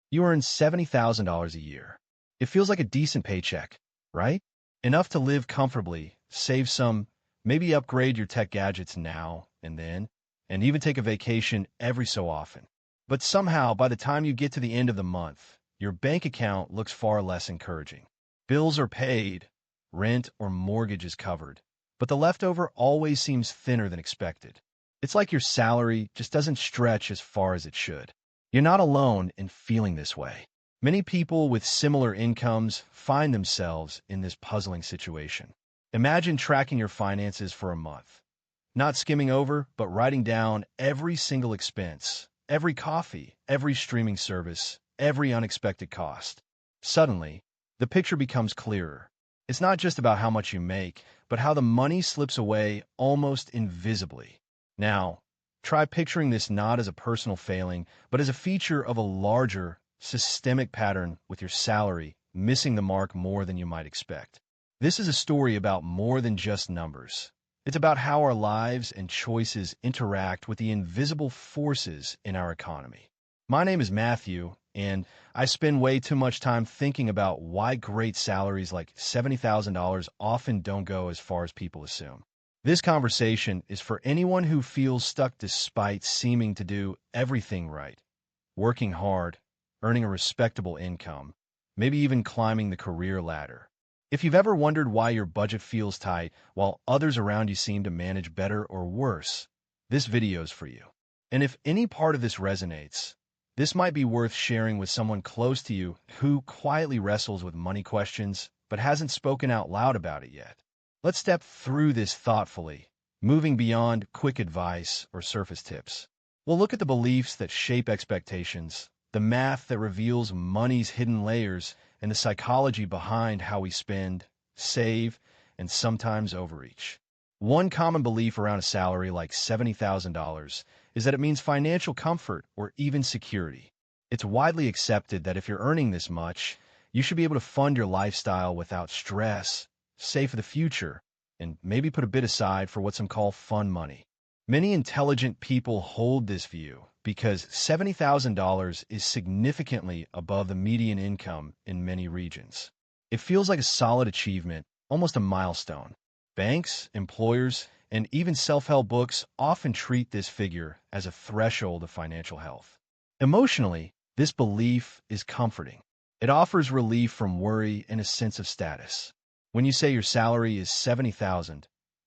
You earn $70,000 a year. It feels like a decent paycheck, right? Enough to live comfortably, save some, maybe upgrade your tech gadgets now and then, and even take a vacation every so often. But somehow, by the time you get to the end of the month, your bank account looks far less encouraging. Bills are paid, rent or mortgage is covered, but the leftover always seems thinner than expected. It's like your salary just doesn't stretch as far as it should. You're not alone in feeling this way. Many people with similar incomes find themselves in this puzzling situation. Imagine tracking your finances for a month, not skimming over, but writing down every single expense, every coffee, every streaming service, every unexpected cost. Suddenly, the picture becomes clearer. It's not just about how much you make, but how the money slips away almost invisibly. Now, try picturing this not as a personal failing, but as a feature of a larger, systemic pattern with your salary missing the mark more than you might expect. This is a story about more than just numbers. It's about how our lives and choices interact with the invisible forces in our economy. My name is Matthew, and I spend way too much time thinking about why great salaries like $70,000 often don't go as far as people assume. This conversation is for anyone who feels stuck despite seeming to do everything right, working hard, earning a respectable income, maybe even climbing the career ladder. If you've ever wondered why your budget feels tight while others around you seem to manage better or worse, this video is for you. And if any part of this resonates, this might be worth sharing with someone close to you who quietly wrestles with money questions but hasn't spoken out loud about it yet. Let's step through this thoughtfully, moving beyond quick advice or surface tips. We'll look at the beliefs that shape expectations, the math that reveals money's hidden layers, and the psychology behind how we spend, save, and sometimes overreach. One common belief around a salary like $70,000 is that it means financial comfort or even security. It's widely accepted that if you're earning this much, you should be able to fund your lifestyle without stress, save for the future, and maybe put a bit aside for what some call fun money. Many intelligent people hold this view because $70,000 is significantly above the median income in many regions. It feels like a solid achievement, almost a milestone. Banks, employers, and even self-help books often treat this figure as a threshold of financial health. Emotionally, this belief is comforting. It offers relief from worry and a sense of status. When you say your salary is $70,000,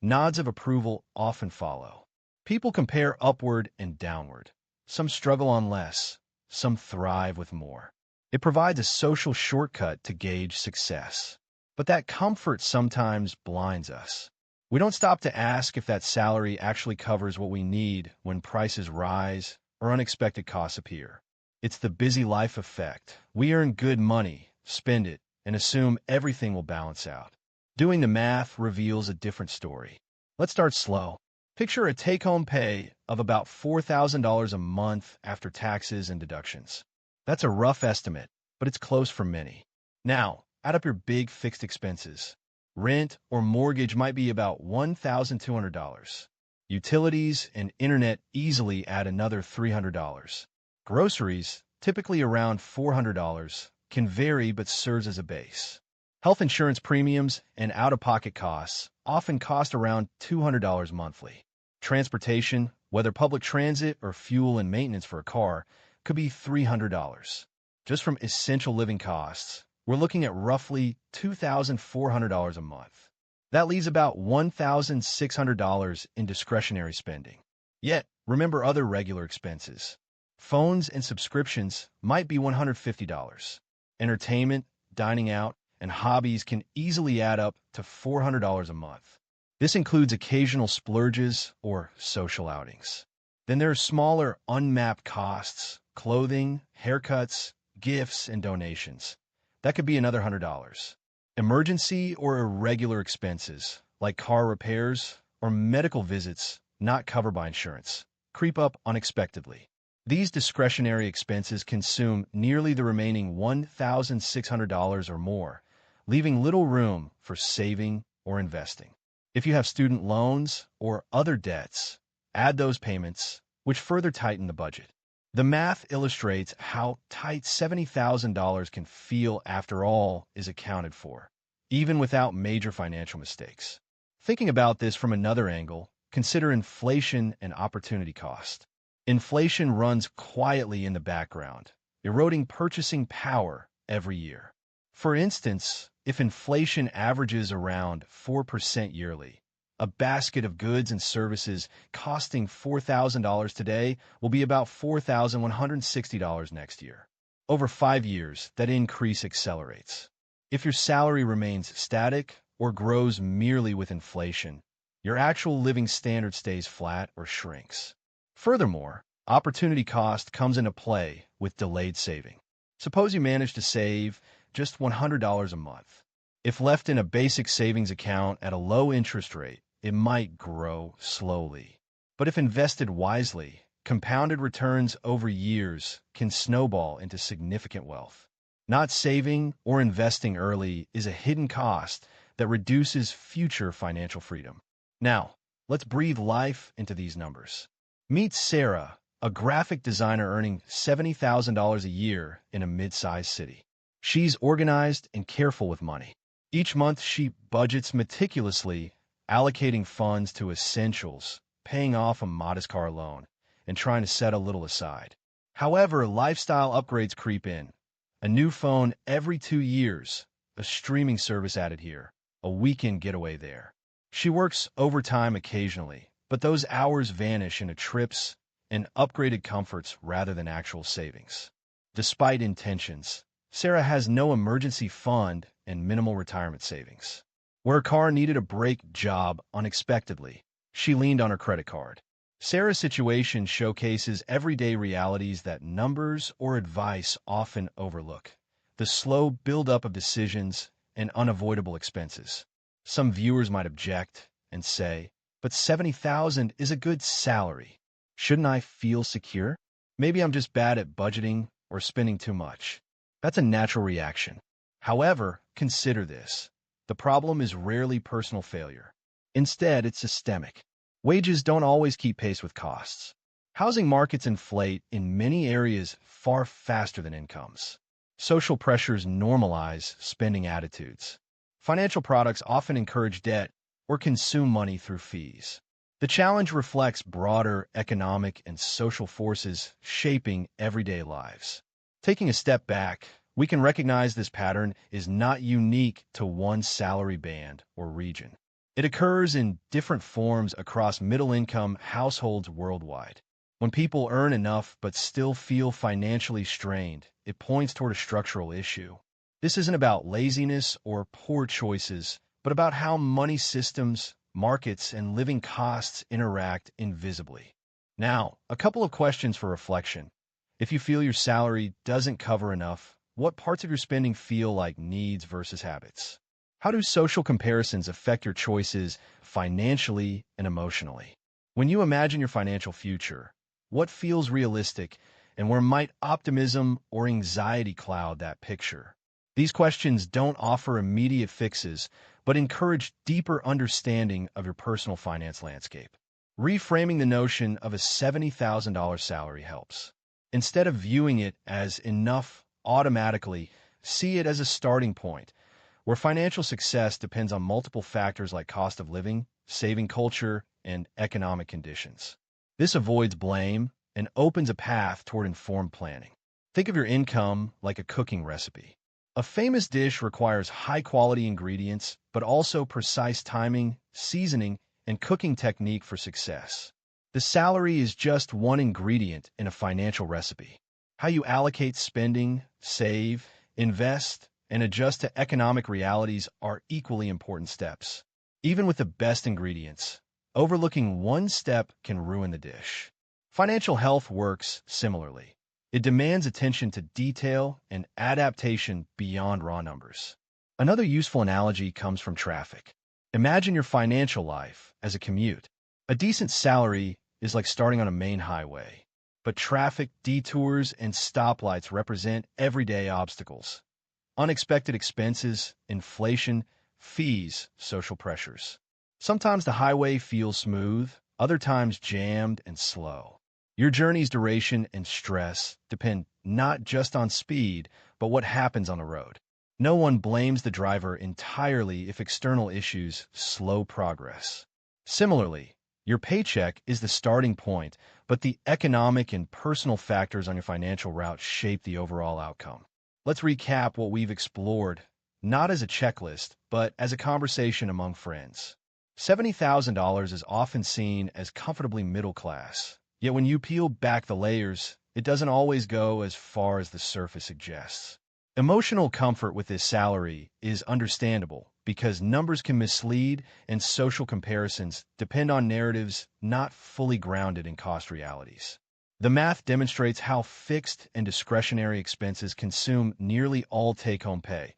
nods of approval often follow. People compare upward and downward. Some struggle on less, some thrive with more. It provides a social shortcut to gauge success. But that comfort sometimes blinds us. We don't stop to ask if that salary actually covers what we need when prices rise or unexpected costs appear. It's the busy life effect. We earn good money, spend it, and assume everything will balance out. Doing the math reveals a different story. Let's start slow. Picture a take-home pay of about $4,000 a month after taxes and deductions. That's a rough estimate, but it's close for many. Now, add up your big fixed expenses. Rent or mortgage might be about $1,200. Utilities and internet easily add another $300. Groceries, typically around $400, can vary but serves as a base. Health insurance premiums and out-of-pocket costs often cost around $200 monthly. Transportation, whether public transit or fuel and maintenance for a car, could be $300. Just from essential living costs, we're looking at roughly $2,400 a month. That leaves about $1,600 in discretionary spending. Yet, remember other regular expenses. Phones and subscriptions might be $150. Entertainment, dining out, and hobbies can easily add up to $400 a month. This includes occasional splurges or social outings. Then there are smaller, unmapped costs, clothing, haircuts, gifts, and donations. That could be another $100. Emergency or irregular expenses, like car repairs or medical visits not covered by insurance, creep up unexpectedly. These discretionary expenses consume nearly the remaining $1,600 or more, leaving little room for saving or investing. If you have student loans or other debts, add those payments, which further tighten the budget. The math illustrates how tight $70,000 can feel after all is accounted for, even without major financial mistakes. Thinking about this from another angle, consider inflation and opportunity cost. Inflation runs quietly in the background, eroding purchasing power every year. For instance, if inflation averages around 4% yearly, a basket of goods and services costing $4,000 today will be about $4,160 next year. Over 5 years, that increase accelerates. If your salary remains static or grows merely with inflation, your actual living standard stays flat or shrinks. Furthermore, opportunity cost comes into play with delayed saving. Suppose you manage to save just $100 a month. If left in a basic savings account at a low interest rate, it might grow slowly. But if invested wisely, compounded returns over years can snowball into significant wealth. Not saving or investing early is a hidden cost that reduces future financial freedom. Now, let's breathe life into these numbers. Meet Sarah, a graphic designer earning $70,000 a year in a mid-sized city. She's organized and careful with money. Each month, she budgets meticulously, allocating funds to essentials, paying off a modest car loan, and trying to set a little aside. However, lifestyle upgrades creep in. A new phone every 2 years, a streaming service added here, a weekend getaway there. She works overtime occasionally, but those hours vanish into trips and upgraded comforts rather than actual savings. Despite intentions, Sarah has no emergency fund and minimal retirement savings. Where a car needed a brake job unexpectedly, she leaned on her credit card. Sarah's situation showcases everyday realities that numbers or advice often overlook. The slow buildup of decisions and unavoidable expenses. Some viewers might object and say, but 70,000 is a good salary. Shouldn't I feel secure? Maybe I'm just bad at budgeting or spending too much. That's a natural reaction. However, consider this. The problem is rarely personal failure. Instead, it's systemic. Wages don't always keep pace with costs. Housing markets inflate in many areas far faster than incomes. Social pressures normalize spending attitudes. Financial products often encourage debt or consume money through fees. The challenge reflects broader economic and social forces shaping everyday lives. Taking a step back, we can recognize this pattern is not unique to one salary band or region. It occurs in different forms across middle-income households worldwide. When people earn enough but still feel financially strained, it points toward a structural issue. This isn't about laziness or poor choices, but about how money systems, markets, and living costs interact invisibly. Now, a couple of questions for reflection. If you feel your salary doesn't cover enough, what parts of your spending feel like needs versus habits? How do social comparisons affect your choices financially and emotionally? When you imagine your financial future, what feels realistic, and where might optimism or anxiety cloud that picture? These questions don't offer immediate fixes, but encourage deeper understanding of your personal finance landscape. Reframing the notion of a $70,000 salary helps. Instead of viewing it as enough automatically, see it as a starting point, where financial success depends on multiple factors like cost of living, saving culture, and economic conditions. This avoids blame and opens a path toward informed planning. Think of your income like a cooking recipe. A famous dish requires high-quality ingredients, but also precise timing, seasoning, and cooking technique for success. The salary is just one ingredient in a financial recipe. How you allocate spending, save, invest, and adjust to economic realities are equally important steps. Even with the best ingredients, overlooking one step can ruin the dish. Financial health works similarly. It demands attention to detail and adaptation beyond raw numbers. Another useful analogy comes from traffic. Imagine your financial life as a commute. A decent salary is like starting on a main highway, but traffic, detours, and stoplights represent everyday obstacles. Unexpected expenses, inflation, fees, social pressures. Sometimes the highway feels smooth, other times jammed and slow. Your journey's duration and stress depend not just on speed, but what happens on the road. No one blames the driver entirely if external issues slow progress. Similarly, your paycheck is the starting point, but the economic and personal factors on your financial route shape the overall outcome. Let's recap what we've explored, not as a checklist, but as a conversation among friends. $70,000 is often seen as comfortably middle class, yet when you peel back the layers, it doesn't always go as far as the surface suggests. Emotional comfort with this salary is understandable because numbers can mislead and social comparisons depend on narratives not fully grounded in cost realities. The math demonstrates how fixed and discretionary expenses consume nearly all take-home pay,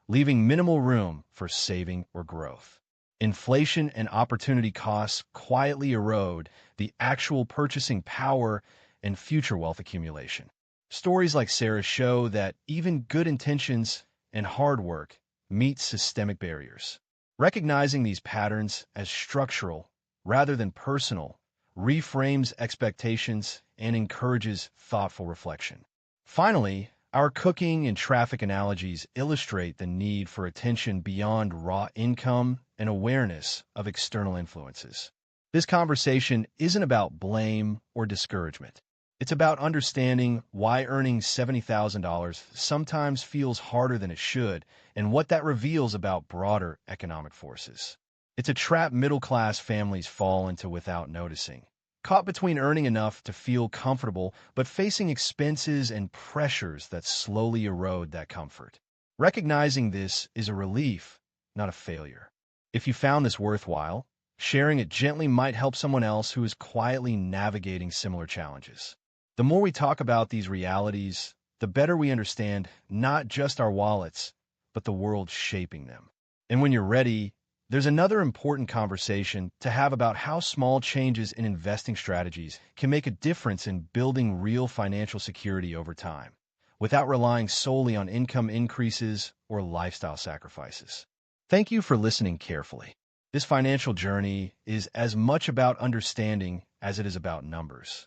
leaving minimal room for saving or growth. Inflation and opportunity costs quietly erode the actual purchasing power and future wealth accumulation. Stories like Sarah's show that even good intentions and hard work meet systemic barriers. Recognizing these patterns as structural rather than personal reframes expectations and encourages thoughtful reflection. Finally, our cooking and traffic analogies illustrate the need for attention beyond raw income and awareness of external influences. This conversation isn't about blame or discouragement. It's about understanding why earning $70,000 sometimes feels harder than it should and what that reveals about broader economic forces. It's a trap middle-class families fall into without noticing, caught between earning enough to feel comfortable but facing expenses and pressures that slowly erode that comfort. Recognizing this is a relief, not a failure. If you found this worthwhile, sharing it gently might help someone else who is quietly navigating similar challenges. The more we talk about these realities, the better we understand not just our wallets, but the world shaping them. And when you're ready, there's another important conversation to have about how small changes in investing strategies can make a difference in building real financial security over time, without relying solely on income increases or lifestyle sacrifices. Thank you for listening carefully. This financial journey is as much about understanding as it is about numbers.